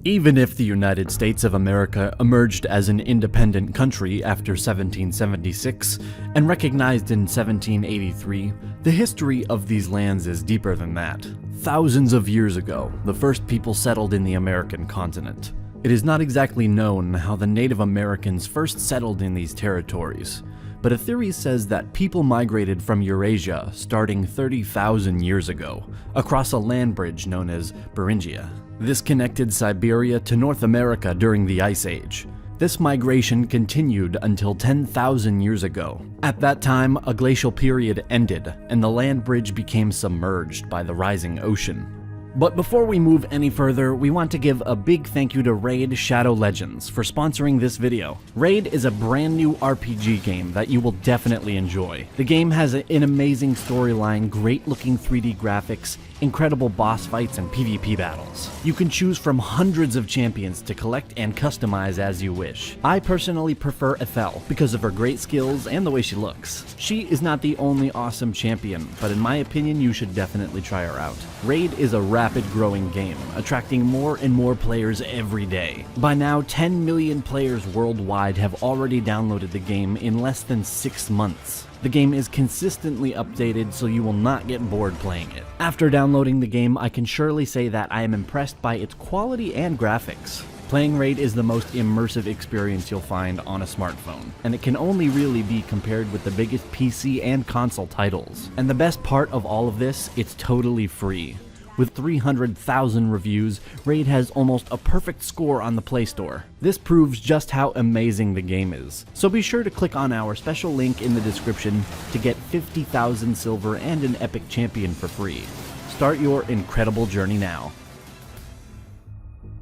Even if the United States of America emerged as an independent country after 1776 and recognized in 1783, the history of these lands is deeper than that. Thousands of years ago, the first people settled in the American continent. It is not exactly known how the Native Americans first settled in these territories, but a theory says that people migrated from Eurasia starting 30,000 years ago, across a land bridge known as Beringia. This connected Siberia to North America during the Ice Age. This migration continued until 10,000 years ago. At that time, a glacial period ended, and the land bridge became submerged by the rising ocean. But before we move any further, we want to give a big thank you to Raid Shadow Legends for sponsoring this video. Raid is a brand new RPG game that you will definitely enjoy. The game has an amazing storyline, great looking 3D graphics, incredible boss fights, and PvP battles. You can choose from hundreds of champions to collect and customize as you wish. I personally prefer Ethel because of her great skills and the way she looks. She is not the only awesome champion, but in my opinion you should definitely try her out. Raid is a rapid growing game, attracting more and more players every day. By now, 10 million players worldwide have already downloaded the game in less than 6 months. The game is consistently updated, so you will not get bored playing it. After downloading the game, I can surely say that I am impressed by its quality and graphics. Playing Raid is the most immersive experience you'll find on a smartphone, and it can only really be compared with the biggest PC and console titles. And the best part of all of this, it's totally free. With 300,000 reviews, Raid has almost a perfect score on the Play Store. This proves just how amazing the game is. So be sure to click on our special link in the description to get 50,000 silver and an epic champion for free. Start your incredible journey now.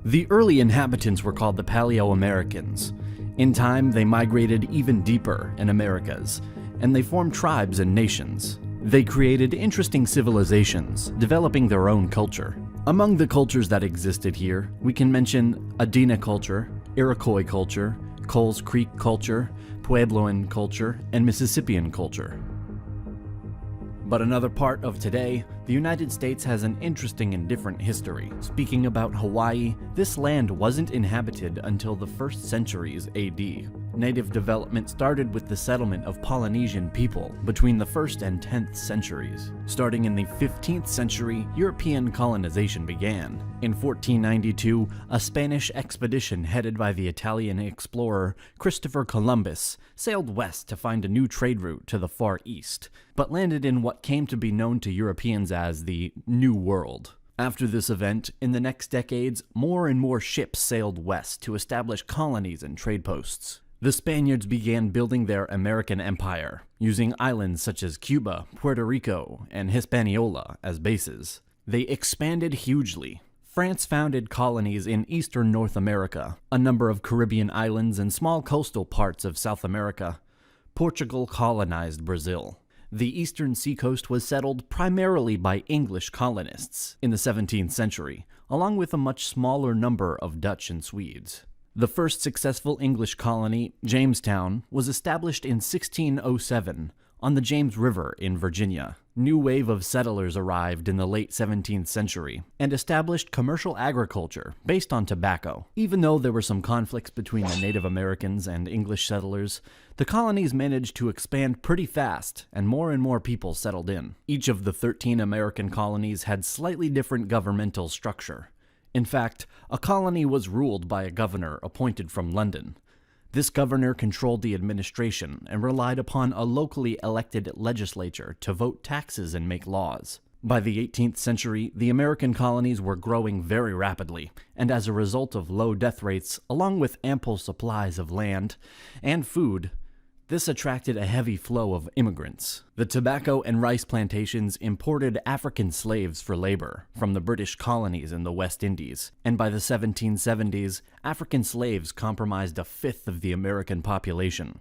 The early inhabitants were called the Paleo-Americans. In time, they migrated even deeper in Americas, and they formed tribes and nations. They created interesting civilizations, developing their own culture. Among the cultures that existed here, we can mention Adena culture, Iroquois culture, Coles Creek culture, Puebloan culture, and Mississippian culture. But another part of today, the United States has an interesting and different history. Speaking about Hawaii, this land wasn't inhabited until the 1st centuries AD. Native development started with the settlement of Polynesian people between the 1st and 10th centuries. Starting in the 15th century, European colonization began. In 1492, a Spanish expedition headed by the Italian explorer Christopher Columbus sailed west to find a new trade route to the Far East, but landed in what came to be known to Europeans as the New World. After this event, in the next decades, more and more ships sailed west to establish colonies and trade posts. The Spaniards began building their American empire, using islands such as Cuba, Puerto Rico, and Hispaniola as bases. They expanded hugely. France founded colonies in eastern North America, a number of Caribbean islands, and small coastal parts of South America. Portugal colonized Brazil. The eastern seacoast was settled primarily by English colonists in the 17th century, along with a much smaller number of Dutch and Swedes. The first successful English colony, Jamestown, was established in 1607 on the James River in Virginia. New wave of settlers arrived in the late 17th century and established commercial agriculture based on tobacco. Even though there were some conflicts between the Native Americans and English settlers, the colonies managed to expand pretty fast and more people settled in. Each of the 13 American colonies had slightly different governmental structure. In fact, a colony was ruled by a governor appointed from London. This governor controlled the administration and relied upon a locally elected legislature to vote taxes and make laws. By the 18th century, the American colonies were growing very rapidly, and as a result of low death rates, along with ample supplies of land and food, this attracted a heavy flow of immigrants. The tobacco and rice plantations imported African slaves for labor from the British colonies in the West Indies, and by the 1770s, African slaves comprised a fifth of the American population.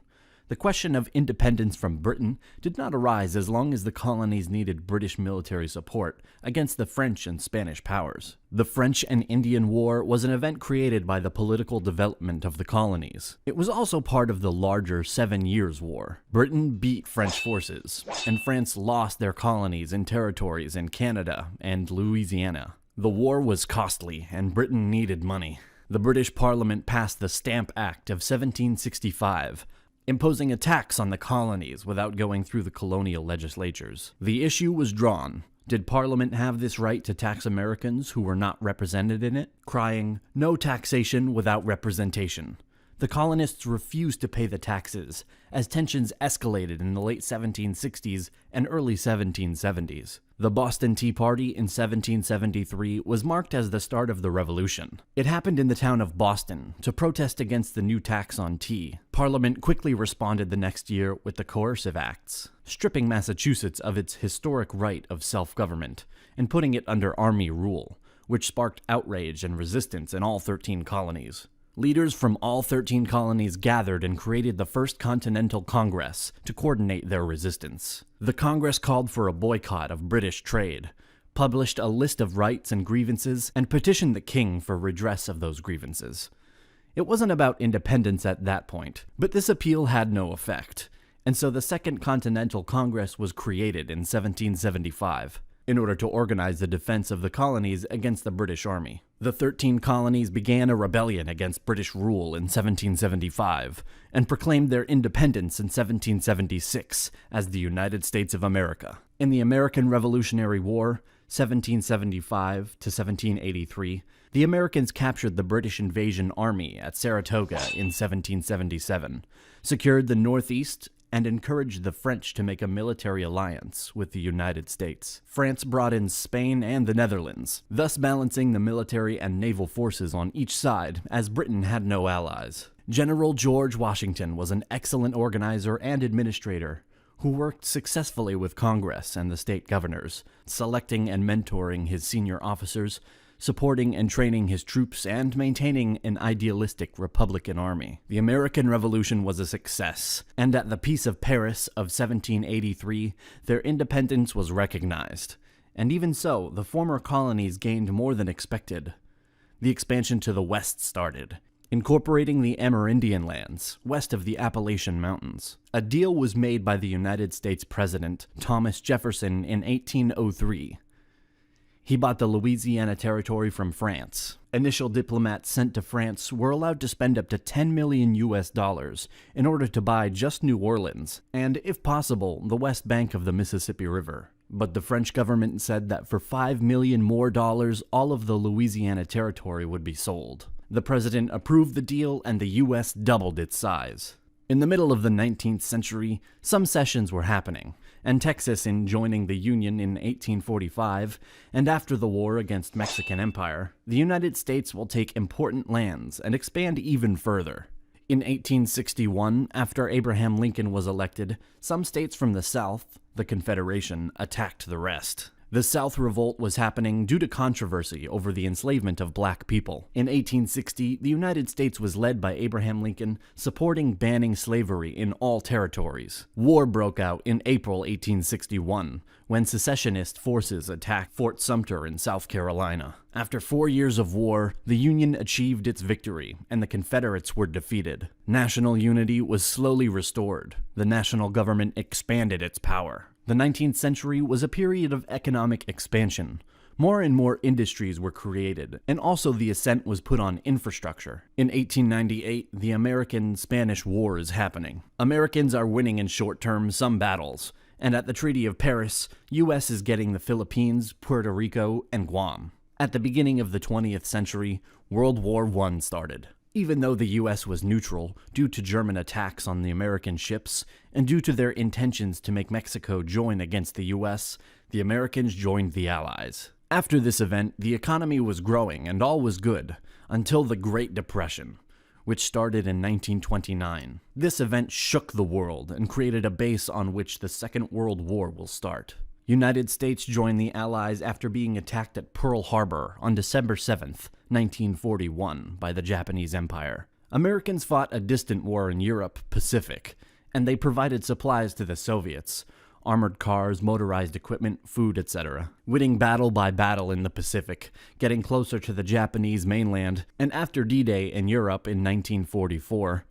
The question of independence from Britain did not arise as long as the colonies needed British military support against the French and Spanish powers. The French and Indian War was an event created by the political development of the colonies. It was also part of the larger 7 Years' War. Britain beat French forces, and France lost their colonies and territories in Canada and Louisiana. The war was costly, and Britain needed money. The British Parliament passed the Stamp Act of 1765, imposing a tax on the colonies without going through the colonial legislatures. The issue was drawn. Did Parliament have this right to tax Americans who were not represented in it? Crying, "No taxation without representation." The colonists refused to pay the taxes, as tensions escalated in the late 1760s and early 1770s. The Boston Tea Party in 1773 was marked as the start of the Revolution. It happened in the town of Boston to protest against the new tax on tea. Parliament quickly responded the next year with the Coercive Acts, stripping Massachusetts of its historic right of self-government and putting it under army rule, which sparked outrage and resistance in all 13 colonies. Leaders from all 13 colonies gathered and created the First Continental Congress to coordinate their resistance. The Congress called for a boycott of British trade, published a list of rights and grievances, and petitioned the king for redress of those grievances. It wasn't about independence at that point, but this appeal had no effect, and so the Second Continental Congress was created in 1775. In order to organize the defense of the colonies against the British Army. The 13 colonies began a rebellion against British rule in 1775, and proclaimed their independence in 1776 as the United States of America. In the American Revolutionary War, 1775 to 1783, the Americans captured the British invasion army at Saratoga in 1777, secured the Northeast, and encouraged the French to make a military alliance with the United States. France brought in Spain and the Netherlands, thus balancing the military and naval forces on each side, as Britain had no allies. General George Washington was an excellent organizer and administrator, who worked successfully with Congress and the state governors, selecting and mentoring his senior officers, supporting and training his troops, and maintaining an idealistic Republican army. The American Revolution was a success, and at the Peace of Paris of 1783, their independence was recognized. And even so, the former colonies gained more than expected. The expansion to the west started, incorporating the Amerindian lands, west of the Appalachian Mountains. A deal was made by the United States President Thomas Jefferson in 1803. He bought the Louisiana Territory from France. Initial diplomats sent to France were allowed to spend up to $10 million in order to buy just New Orleans, and, if possible, the west bank of the Mississippi River. But the French government said that for $5 million more, all of the Louisiana Territory would be sold. The president approved the deal, and the U.S. doubled its size. In the middle of the 19th century, some cessions were happening, and Texas in joining the Union in 1845, and after the war against Mexican Empire, the United States will take important lands and expand even further. In 1861, after Abraham Lincoln was elected, some states from the South, the Confederation, attacked the rest. The South Revolt was happening due to controversy over the enslavement of black people. In 1860, the United States was led by Abraham Lincoln, supporting banning slavery in all territories. War broke out in April 1861, when secessionist forces attacked Fort Sumter in South Carolina. After 4 years of war, the Union achieved its victory, and the Confederates were defeated. National unity was slowly restored. The national government expanded its power. The 19th century was a period of economic expansion. More and more industries were created, and also the accent was put on infrastructure. In 1898, the American-Spanish War is happening. Americans are winning in short term some battles, and at the Treaty of Paris, U.S. is getting the Philippines, Puerto Rico, and Guam. At the beginning of the 20th century, World War I started. Even though the U.S. was neutral due to German attacks on the American ships, and due to their intentions to make Mexico join against the U.S., the Americans joined the Allies. After this event, the economy was growing and all was good, until the Great Depression, which started in 1929. This event shook the world and created a base on which the Second World War will start. United States joined the Allies after being attacked at Pearl Harbor on December 7th, 1941, by the Japanese Empire. Americans fought a distant war in Europe, Pacific, and they provided supplies to the Soviets, armored cars, motorized equipment, food, etc. Winning battle by battle in the Pacific, getting closer to the Japanese mainland, and after D-Day in Europe in 1944,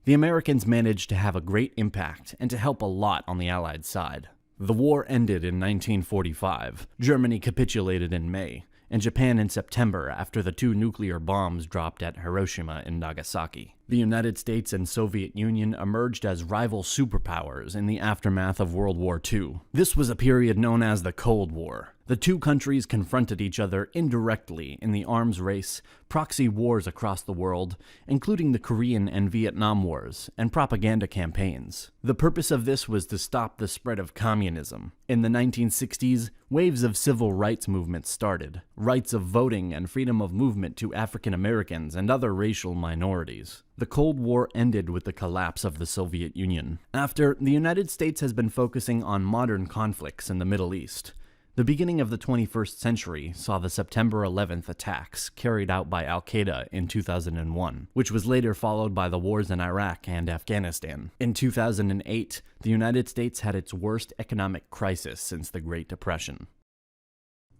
the Americans managed to have a great impact and to help a lot on the Allied side. The war ended in 1945. Germany capitulated in May, and Japan in September after the 2 nuclear bombs dropped at Hiroshima and Nagasaki. The United States and Soviet Union emerged as rival superpowers in the aftermath of World War II. This was a period known as the Cold War. The 2 countries confronted each other indirectly in the arms race, proxy wars across the world, including the Korean and Vietnam Wars, and propaganda campaigns. The purpose of this was to stop the spread of communism. In the 1960s, waves of civil rights movements started, rights of voting and freedom of movement to African Americans and other racial minorities. The Cold War ended with the collapse of the Soviet Union. After, the United States has been focusing on modern conflicts in the Middle East. The beginning of the 21st century saw the September 11th attacks carried out by Al-Qaeda in 2001, which was later followed by the wars in Iraq and Afghanistan. In 2008, the United States had its worst economic crisis since the Great Depression.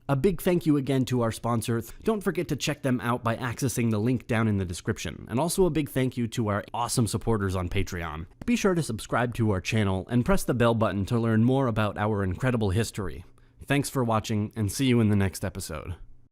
A big thank you again to our sponsor. Don't forget to check them out by accessing the link down in the description. And also a big thank you to our awesome supporters on Patreon. Be sure to subscribe to our channel and press the bell button to learn more about our incredible history. Thanks for watching, and see you in the next episode.